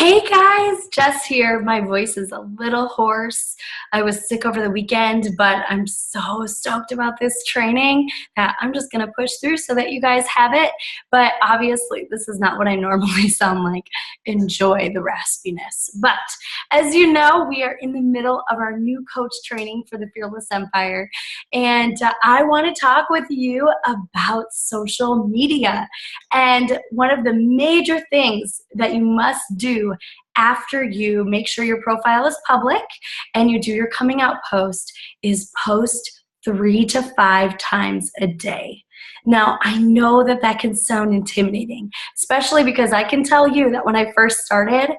Hey guys, Jess here. My voice is a little hoarse. I was sick over the weekend, but I'm so stoked about this training that I'm just going to push through so that you guys have it. But obviously, this is not what I normally sound like. Enjoy the raspiness. But as you know, we are in the middle of our new coach training for the Fearless Empire. And I want to talk with you about social media. And one of the major things that you must do after you make sure your profile is public and you do your coming out post is post 3 to 5 times a day. Now, I know that that can sound intimidating, especially because I can tell you that when I first started,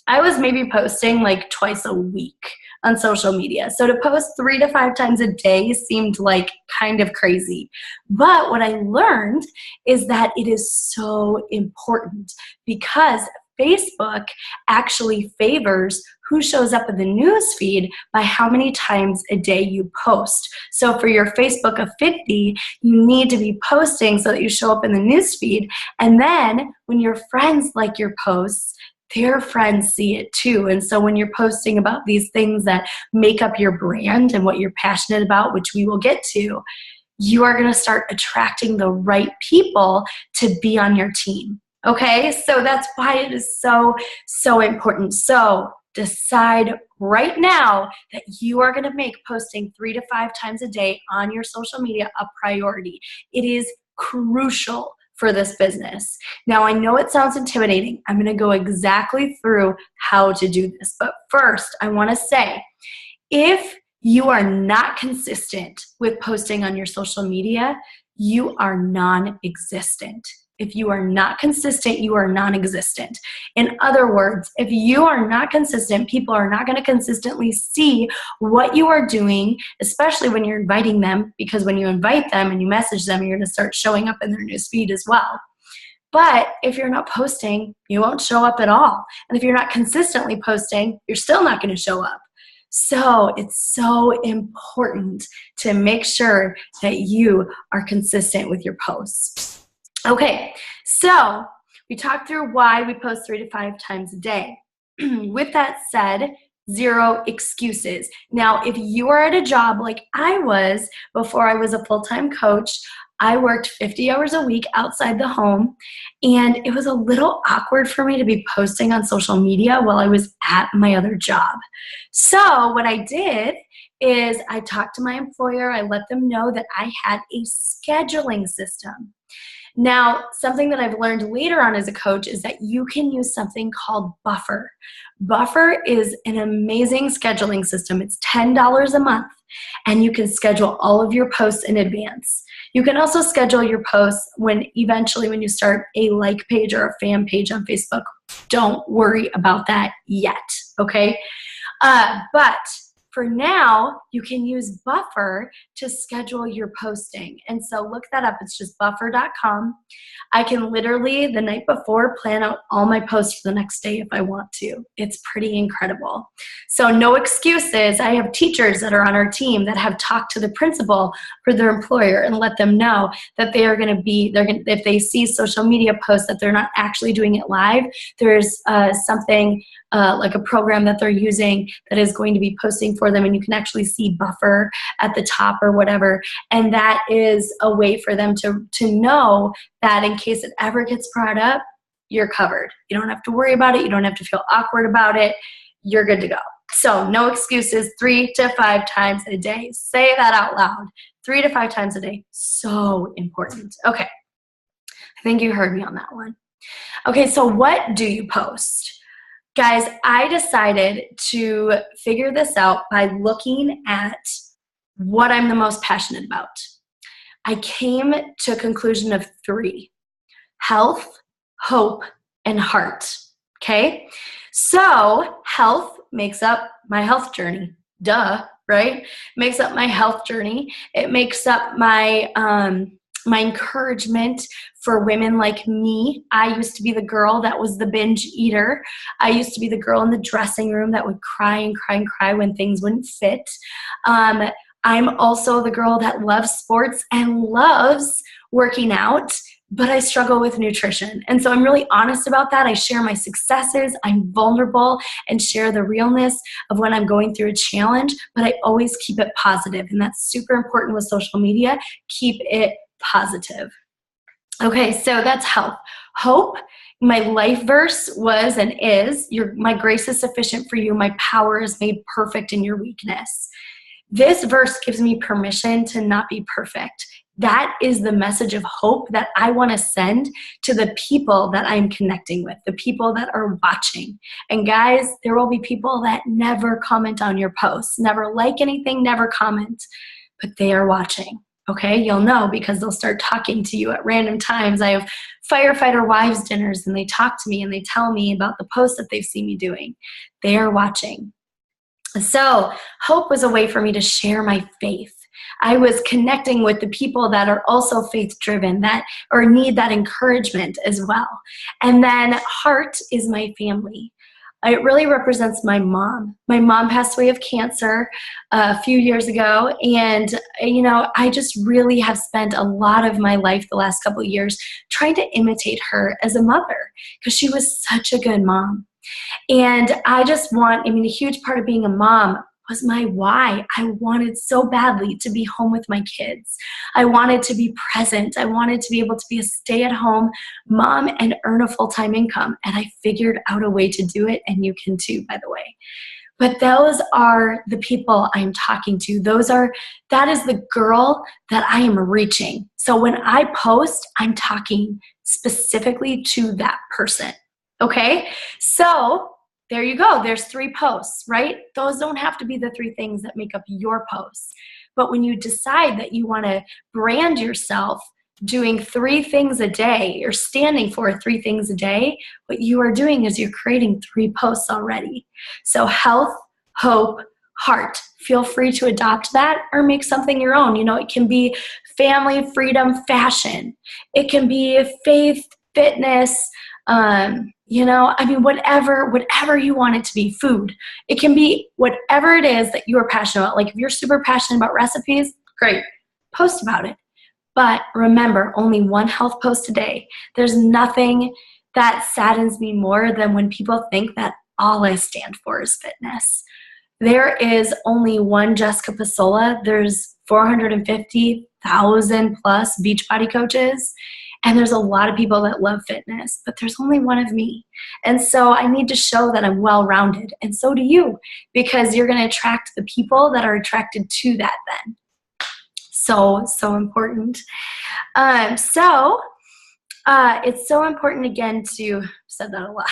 I was maybe posting like twice a week on social media. So to post 3 to 5 times a day seemed like kind of crazy. But what I learned is that it is so important because Facebook actually favors who shows up in the news feed by how many times a day you post. So for your Facebook of 50, you need to be posting so that you show up in the news feed. And then when your friends like your posts, their friends see it too. And so when you're posting about these things that make up your brand and what you're passionate about, which we will get to, you are going to start attracting the right people to be on your team. Okay, so that's why it is so important. So decide right now that you are going to make posting 3 to 5 times a day on your social media a priority. It is crucial for this business. Now, I know it sounds intimidating. I'm going to go exactly through how to do this. But first, I want to say, if you are not consistent with posting on your social media, you are non-existent. If you are not consistent, you are non-existent. In other words, if you are not consistent, people are not going to consistently see what you are doing, especially when you're inviting them, because when you invite them and you message them, you're going to start showing up in their newsfeed as well. But if you're not posting, you won't show up at all. And if you're not consistently posting, you're still not going to show up. So it's so important to make sure that you are consistent with your posts. Okay, so we talked through why we post 3 to 5 times a day. With that said, 0 excuses. Now, if you are at a job like I was before I was a full-time coach, I worked 50 hours a week outside the home, and it was a little awkward for me to be posting on social media while I was at my other job. So what I did is I talked to my employer. I let them know that I had a scheduling system. Now, something that I've learned later on as a coach is that you can use something called Buffer. Buffer is an amazing scheduling system. It's $10 a month, and you can schedule all of your posts in advance. You can also schedule your posts when you start a like page or a fan page on Facebook. Don't worry about that yet, okay? But for now, you can use Buffer to schedule your posting. And so look that up. It's just buffer.com. I can literally, the night before, plan out all my posts for the next day if I want to. It's pretty incredible. So no excuses. I have teachers that are on our team that have talked to the principal for their employer and let them know that they are going to be, if they see social media posts that they're not actually doing it live, there's something like a program that they're using that is going to be posting for them, and you can actually see Buffer at the top or whatever, and that is a way for them to know that in case it ever gets brought up, you're covered. You don't have to worry about it. You don't have to feel awkward about it. You're good to go. So no excuses, 3 to 5 times a day. Say that out loud. 3 to 5 times a day. So important. Okay. I think you heard me on that one. Okay, so what do you post? Guys, I decided to figure this out by looking at what I'm the most passionate about. I came to a conclusion of 3: health, hope, and heart. Okay? So health makes up my health journey. Duh, right? Makes up my health journey. It makes up my encouragement for women like me. I used to be the girl that was the binge eater. I used to be the girl in the dressing room that would cry and cry and cry when things wouldn't fit. I'm also the girl that loves sports and loves working out but I struggle with nutrition. And so I'm really honest about that. I share my successes, I'm vulnerable, and share the realness of when I'm going through a challenge, but I always keep it positive. And that's super important with social media. Keep it positive. Okay, so that's health. Hope, my life verse was and is, my grace is sufficient for you. My power is made perfect in your weakness. This verse gives me permission to not be perfect. That is the message of hope that I want to send to the people that I'm connecting with, the people that are watching. And guys, there will be people that never comment on your posts, never like anything, never comment, but they are watching. Okay, you'll know because they'll start talking to you at random times. I have firefighter wives dinners and they talk to me and they tell me about the posts that they've seen me doing. They are watching. So hope was a way for me to share my faith. I was connecting with the people that are also faith-driven or need that encouragement as well. And then heart is my family. It really represents my mom. My mom passed away of cancer a few years ago, and I just really have spent a lot of my life the last couple of years trying to imitate her as a mother because she was such a good mom. And a huge part of being a mom was my why. I wanted so badly to be home with my kids. I wanted to be present. I wanted to be able to be a stay-at-home mom and earn a full-time income. And I figured out a way to do it, and you can too, by the way. But those are the people I'm talking to. That is the girl that I am reaching. So when I post, I'm talking specifically to that person. Okay? So there you go. There's 3 posts, right? Those don't have to be the 3 things that make up your posts. But when you decide that you want to brand yourself doing 3 things a day, you're standing for 3 things a day, what you are doing is you're creating 3 posts already. So health, hope, heart. Feel free to adopt that or make something your own. It can be family, freedom, fashion. It can be faith, fitness, whatever you want it to be, food. It can be whatever it is that you are passionate about. Like if you're super passionate about recipes, great, post about it. But remember, only 1 health post a day. There's nothing that saddens me more than when people think that all I stand for is fitness. There is only one Jessica Pasola. There's 450,000 plus Beachbody coaches. And there's a lot of people that love fitness, but there's only one of me. And so I need to show that I'm well-rounded. And so do you, because you're going to attract the people that are attracted to that then. So important. It's so important, again, said that a lot,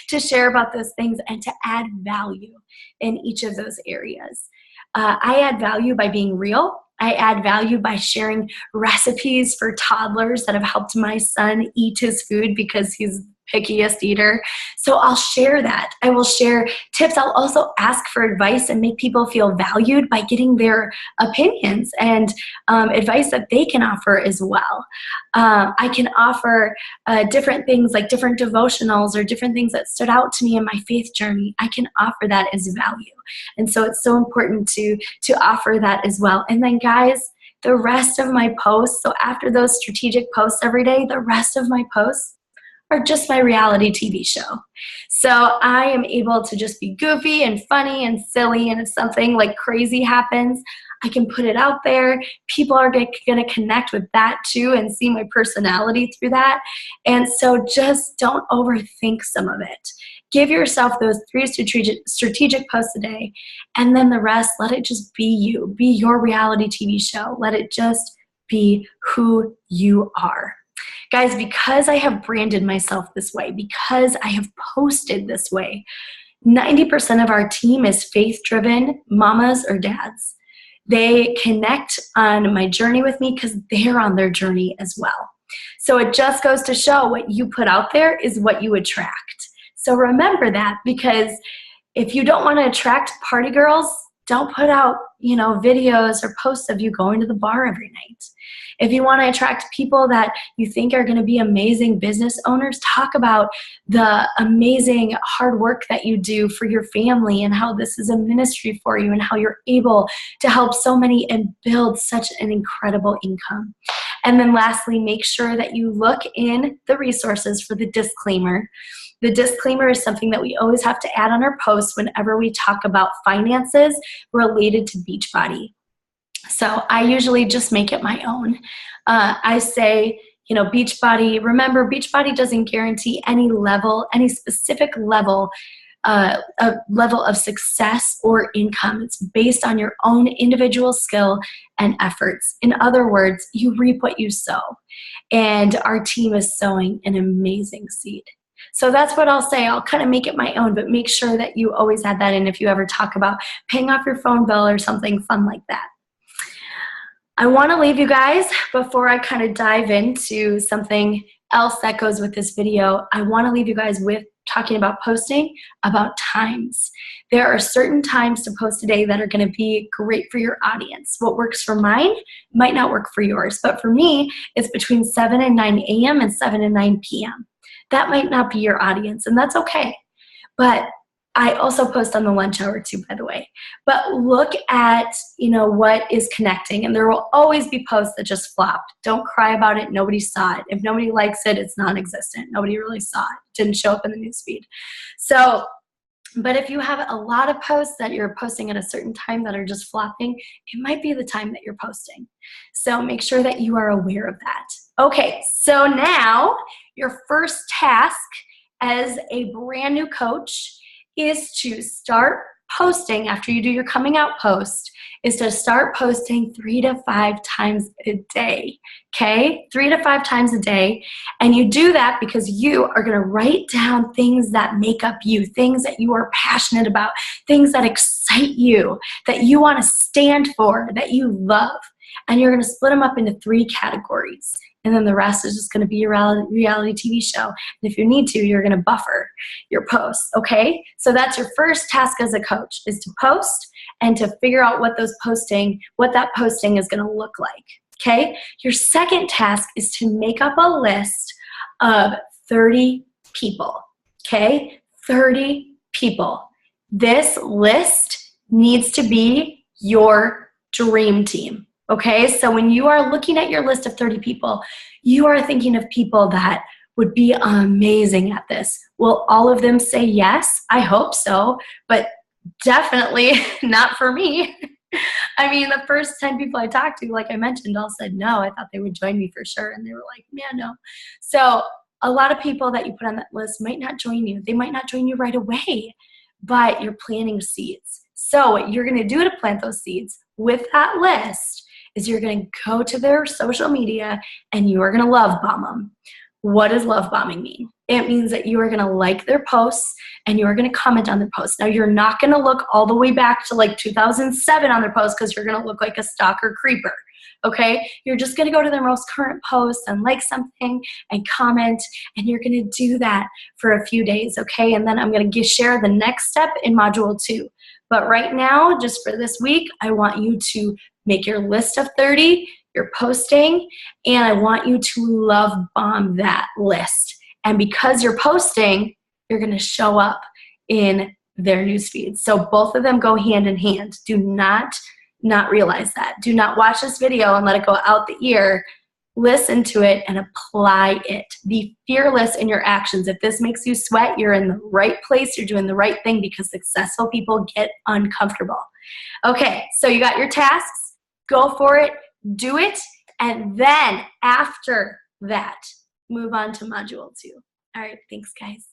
to share about those things and to add value in each of those areas. I add value by being real. I add value by sharing recipes for toddlers that have helped my son eat his food because he's the pickiest eater. So I'll share that. I will share tips. I'll also ask for advice and make people feel valued by getting their opinions and advice that they can offer as well. I can offer different things like different devotionals or different things that stood out to me in my faith journey. I can offer that as value. And so it's so important to offer that as well. And then guys, the rest of my posts, so after those strategic posts every day, the rest of my posts are just my reality TV show. So I am able to just be goofy and funny and silly, and if something like crazy happens, I can put it out there. People are going to connect with that too and see my personality through that. And so just don't overthink some of it. Give yourself those 3 strategic posts a day, and then the rest, let it just be you. Be your reality TV show. Let it just be who you are. Guys, because I have branded myself this way, because I have posted this way, 90% of our team is faith-driven mamas or dads. They connect on my journey with me because they're on their journey as well. So it just goes to show what you put out there is what you attract. So remember that, because if you don't want to attract party girls, Don't put out, videos or posts of you going to the bar every night. If you want to attract people that you think are going to be amazing business owners, talk about the amazing hard work that you do for your family and how this is a ministry for you and how you're able to help so many and build such an incredible income. And then lastly, make sure that you look in the resources for the disclaimer. The disclaimer is something that we always have to add on our posts whenever we talk about finances related to Beachbody. So I usually just make it my own. I say, Beachbody, remember, Beachbody doesn't guarantee any specific level of success or income. It's based on your own individual skill and efforts. In other words, you reap what you sow. And our team is sowing an amazing seed. So that's what I'll say. I'll kind of make it my own, but make sure that you always add that in if you ever talk about paying off your phone bill or something fun like that. I want to leave you guys before I kind of dive into something else that goes with this video. I want to leave you guys with talking about posting, about times. There are certain times to post a day that are going to be great for your audience. What works for mine might not work for yours, but for me, it's between 7 and 9 a.m. and 7 and 9 p.m. That might not be your audience, and that's okay. But I also post on the lunch hour too, by the way. But look at, what is connecting. And there will always be posts that just flopped. Don't cry about it. Nobody saw it. If nobody likes it, it's non-existent. Nobody really saw it. It didn't show up in the newsfeed. So, but if you have a lot of posts that you're posting at a certain time that are just flopping, it might be the time that you're posting. So make sure that you are aware of that. Okay, so now your first task as a brand new coach is to start posting after you do your coming out post, is to start posting 3 to 5 times a day, okay? 3 to 5 times a day. And you do that because you are going to write down things that make up you, things that you are passionate about, things that excite you, that you want to stand for, that you love. And you're going to split them up into 3 categories. And then the rest is just going to be your reality TV show. And if you need to, you're going to buffer your posts, okay? So that's your first task as a coach, is to post and to figure out what that posting is going to look like, okay? Your second task is to make up a list of 30 people, okay? 30 people. This list needs to be your dream team. Okay, so when you are looking at your list of 30 people, you are thinking of people that would be amazing at this. Will all of them say yes? I hope so, but definitely not for me. I mean, the first 10 people I talked to, like I mentioned, all said no. I thought they would join me for sure, and they were like, man, no. So a lot of people that you put on that list might not join you. They might not join you right away, but you're planting seeds. So what you're going to do to plant those seeds with that list is you're going to go to their social media and you are going to love bomb them. What does love bombing mean? It means that you are going to like their posts and you are going to comment on their posts. Now, you're not going to look all the way back to like 2007 on their posts because you're going to look like a stalker creeper, okay? You're just going to go to their most current posts and like something and comment, and you're going to do that for a few days, okay? And then I'm going to share the next step in Module 2. But right now, just for this week, I want you to make your list of 30, you're posting, and I want you to love bomb that list. And because you're posting, you're going to show up in their newsfeed. So both of them go hand in hand. Do not realize that. Do not watch this video and let it go out the ear. Listen to it and apply it. Be fearless in your actions. If this makes you sweat, you're in the right place. You're doing the right thing, because successful people get uncomfortable. Okay, so you got your tasks. Go for it. Do it. And then after that, move on to Module 2. All right, thanks, guys.